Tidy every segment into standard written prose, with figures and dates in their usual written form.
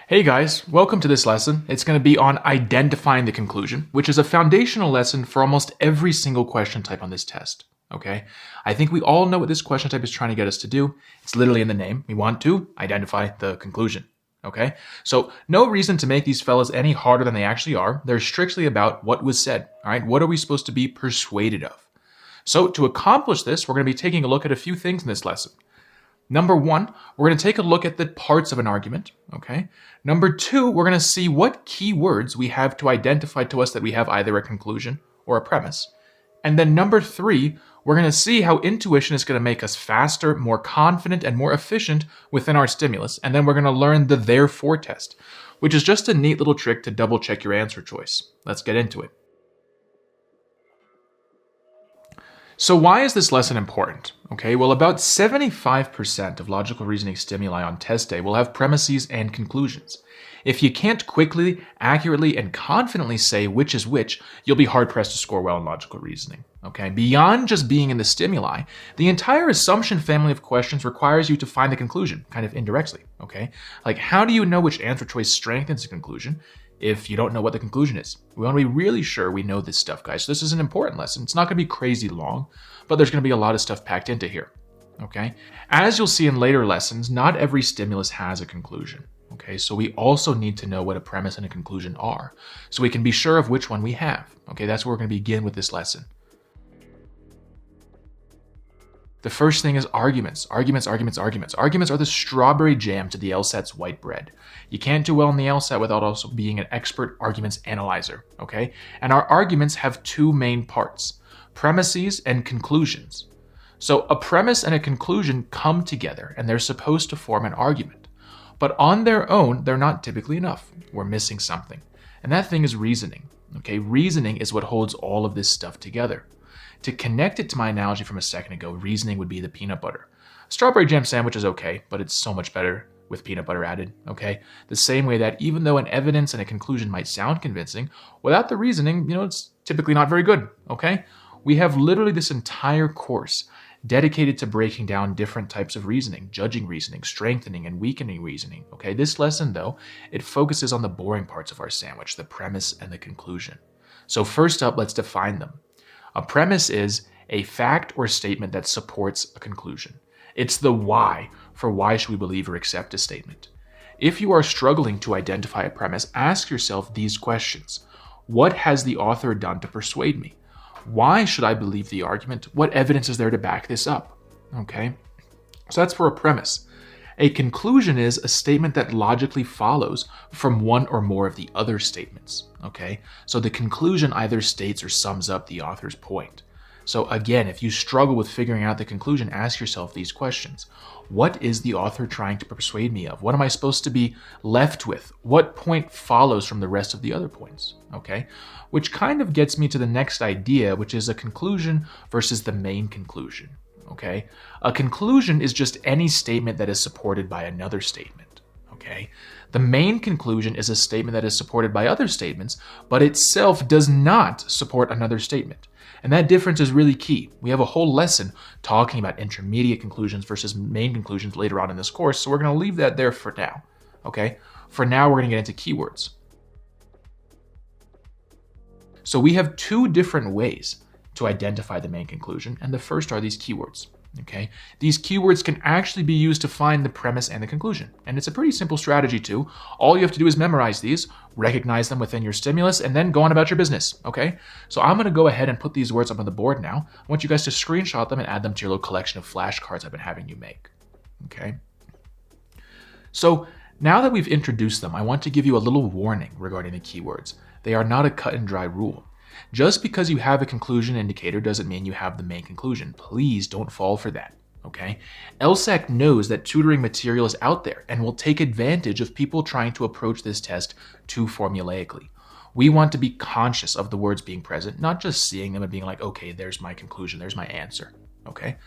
Hey guys, welcome to this lesson. It's going to be on identifying the conclusion, which is a foundational lesson for almost every single question type on this test. Okay? I think we all know what this question type is trying to get us to do. It's literally in the name. We want to identify the conclusion. Okay? So no reason to make these fellas any harder than they actually are. They're strictly about what was said. All right? What are we supposed to be persuaded of? So to accomplish this, we're going to be taking a look at a few things in this lesson. Number one, we're going to take a look at the parts of an argument, okay? Number two, we're going to see what key words we have to identify to us that we have either a conclusion or a premise. And then number three, we're going to see how intuition is going to make us faster, more confident, and more efficient within our stimulus. And then we're going to learn the therefore test, which is just a neat little trick to double check your answer choice. Let's get into it. So why is this lesson important? Okay, well, about 75% of logical reasoning stimuli on test day will have premises and conclusions. If you can't quickly, accurately, and confidently say which is which, you'll be hard-pressed to score well in logical reasoning. Okay, beyond just being in the stimuli, the entire assumption family of questions requires you to find the conclusion, kind of indirectly. Okay, like how do you know which answer choice strengthens the conclusion if you don't know what the conclusion is? We want to be really sure we know this stuff, guys. So this is an important lesson. It's not going to be crazy long, but there's going to be a lot of stuff packed into here, okay? As you'll see in later lessons, not every stimulus has a conclusion, okay? So we also need to know what a premise and a conclusion are, so we can be sure of which one we have, okay? That's where we're going to begin with this lesson. The first thing is arguments. Arguments are the strawberry jam to the LSAT's white bread. You can't do well in the LSAT without also being an expert arguments analyzer, okay? And our arguments have two main parts: premises and conclusions. So a premise and a conclusion come together and they're supposed to form an argument. But on their own, they're not typically enough. We're missing something. And that thing is reasoning, okay? Reasoning is what holds all of this stuff together. To connect it to my analogy from a second ago, reasoning would be the peanut butter. Strawberry jam sandwich is okay, but it's so much better with peanut butter added, okay? The same way that even though an evidence and a conclusion might sound convincing, without the reasoning, it's typically not very good, okay? We have literally this entire course dedicated to breaking down different types of reasoning, judging reasoning, strengthening and weakening reasoning, okay? This lesson, though, it focuses on the boring parts of our sandwich, the premise and the conclusion. So first up, let's define them. A premise is a fact or statement that supports a conclusion. It's the why for why should we believe or accept a statement. If you are struggling to identify a premise, ask yourself these questions. What has the author done to persuade me? Why should I believe the argument? What evidence is there to back this up? Okay, so that's for a premise. A conclusion is a statement that logically follows from one or more of the other statements, okay? So the conclusion either states or sums up the author's point. So again, if you struggle with figuring out the conclusion, ask yourself these questions. What is the author trying to persuade me of? What am I supposed to be left with? What point follows from the rest of the other points, okay? Which kind of gets me to the next idea, which is a conclusion versus the main conclusion. Okay, a conclusion is just any statement that is supported by another statement, okay? The main conclusion is a statement that is supported by other statements, but itself does not support another statement. And that difference is really key. We have a whole lesson talking about intermediate conclusions versus main conclusions later on in this course, so we're going to leave that there for now, okay? For now, we're going to get into keywords. So we have two different ways to identify the main conclusion, and the first are these keywords, okay? These keywords can actually be used to find the premise and the conclusion, and it's a pretty simple strategy too. All you have to do is memorize these, recognize them within your stimulus, and then go on about your business, okay? So I'm gonna go ahead and put these words up on the board now. I want you guys to screenshot them and add them to your little collection of flashcards I've been having you make, okay? So now that we've introduced them, I want to give you a little warning regarding the keywords. They are not a cut and dry rule. Just because you have a conclusion indicator doesn't mean you have the main conclusion. Please don't fall for that, okay? LSAT knows that tutoring material is out there and will take advantage of people trying to approach this test too formulaically. We want to be conscious of the words being present, not just seeing them and being like, okay, there's my conclusion, there's my answer, okay?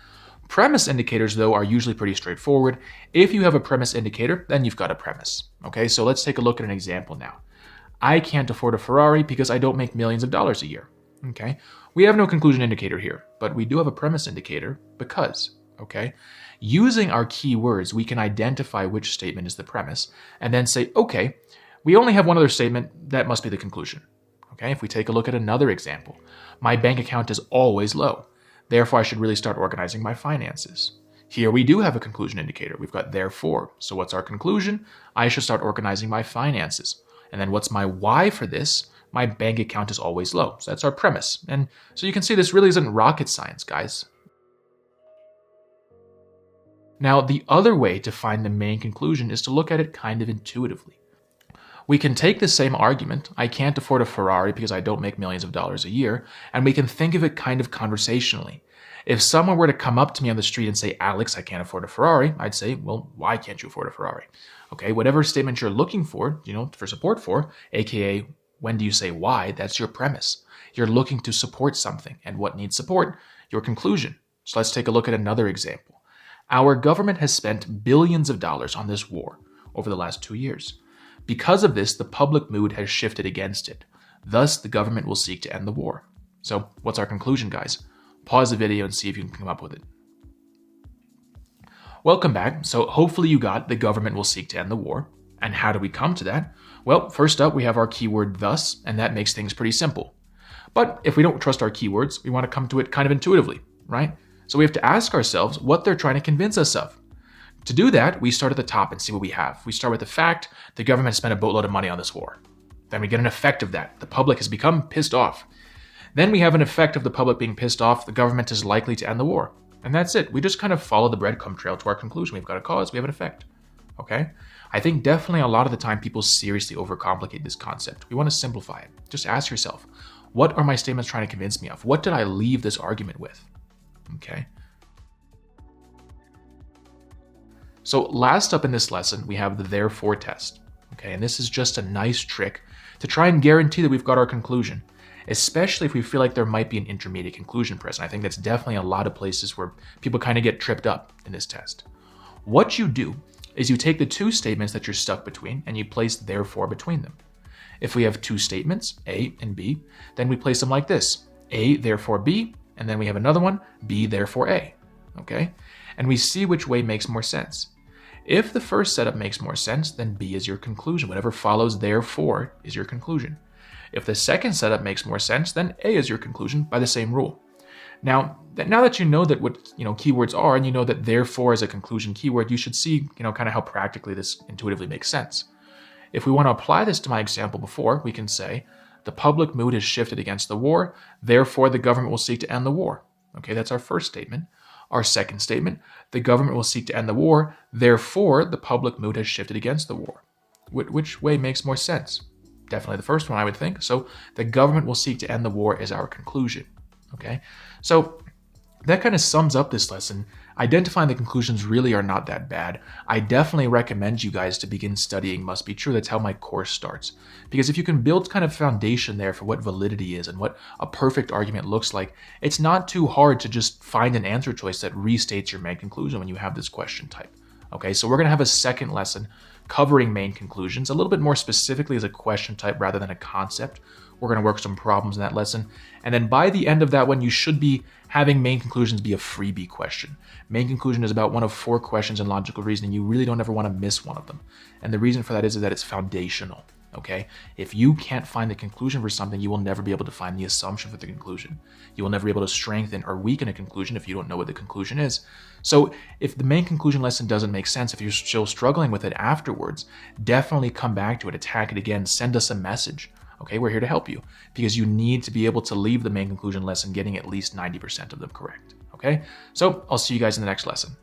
Premise indicators, though, are usually pretty straightforward. If you have a premise indicator, then you've got a premise, okay? So let's take a look at an example now. I can't afford a Ferrari because I don't make millions of dollars a year, okay? We have no conclusion indicator here, but we do have a premise indicator because, okay? Using our keywords, we can identify which statement is the premise and then say, okay, we only have one other statement, that must be the conclusion. Okay, if we take a look at another example, my bank account is always low. Therefore, I should really start organizing my finances. Here we do have a conclusion indicator. We've got therefore. So what's our conclusion? I should start organizing my finances. And then what's my why for this? My bank account is always low. So that's our premise. And so you can see this really isn't rocket science, guys. Now, the other way to find the main conclusion is to look at it kind of intuitively. We can take the same argument, I can't afford a Ferrari because I don't make millions of dollars a year, and we can think of it kind of conversationally. If someone were to come up to me on the street and say, Alex, I can't afford a Ferrari, I'd say, well, why can't you afford a Ferrari? Okay, whatever statement you're looking for, for support for, aka when do you say why, that's your premise. You're looking to support something, and what needs support? Your conclusion. So let's take a look at another example. Our government has spent billions of dollars on this war over the last 2 years. Because of this, the public mood has shifted against it. Thus, the government will seek to end the war. So, what's our conclusion, guys? Pause the video and see if you can come up with it. Welcome back. So, hopefully you got the government will seek to end the war. And how do we come to that? Well, first up, we have our keyword thus, and that makes things pretty simple. But if we don't trust our keywords, we want to come to it kind of intuitively, right? So we have to ask ourselves what they're trying to convince us of. To do that, we start at the top and see what we have. We start with the fact the government spent a boatload of money on this war. Then we get an effect of that. The public has become pissed off. Then we have an effect of the public being pissed off. The government is likely to end the war. And that's it. We just kind of follow the breadcrumb trail to our conclusion. We've got a cause, we have an effect. Okay? I think definitely a lot of the time people seriously overcomplicate this concept. We want to simplify it. Just ask yourself, what are my statements trying to convince me of? What did I leave this argument with? Okay? So last up in this lesson, we have the therefore test. Okay, and this is just a nice trick to try and guarantee that we've got our conclusion, especially if we feel like there might be an intermediate conclusion present. I think that's definitely a lot of places where people kind of get tripped up in this test. What you do is you take the two statements that you're stuck between and you place therefore between them. If we have two statements, A and B, then we place them like this: A, therefore B, and then we have another one, B, therefore A. Okay? And we see which way makes more sense. If the first setup makes more sense, then B is your conclusion. Whatever follows therefore is your conclusion. If the second setup makes more sense, then A is your conclusion by the same rule. Now that you know that what keywords are, and you know that therefore is a conclusion keyword, you should see kind of how practically this intuitively makes sense. If we want to apply this to my example before, we can say the public mood has shifted against the war, therefore the government will seek to end the war. Okay, that's our first statement. Our second statement, the government will seek to end the war, therefore the public mood has shifted against the war. Which way makes more sense? Definitely the first one, I would think. So the government will seek to end the war is our conclusion. Okay, so that kind of sums up this lesson. Identifying the conclusions really are not that bad. I definitely recommend you guys to begin studying Must Be True. That's how my course starts. Because if you can build kind of foundation there for what validity is and what a perfect argument looks like, it's not too hard to just find an answer choice that restates your main conclusion when you have this question type. Okay, so we're going to have a second lesson covering main conclusions, a little bit more specifically as a question type rather than a concept. We're going to work some problems in that lesson. And then by the end of that one, you should be having main conclusions be a freebie question. Main conclusion is about one of 4 questions in logical reasoning. You really don't ever want to miss one of them. And the reason for that is that it's foundational. Okay? If you can't find the conclusion for something, you will never be able to find the assumption for the conclusion. You will never be able to strengthen or weaken a conclusion if you don't know what the conclusion is. So if the main conclusion lesson doesn't make sense, if you're still struggling with it afterwards, definitely come back to it, attack it again, send us a message. Okay, we're here to help you because you need to be able to leave the main conclusion lesson getting at least 90% of them correct. Okay, so I'll see you guys in the next lesson.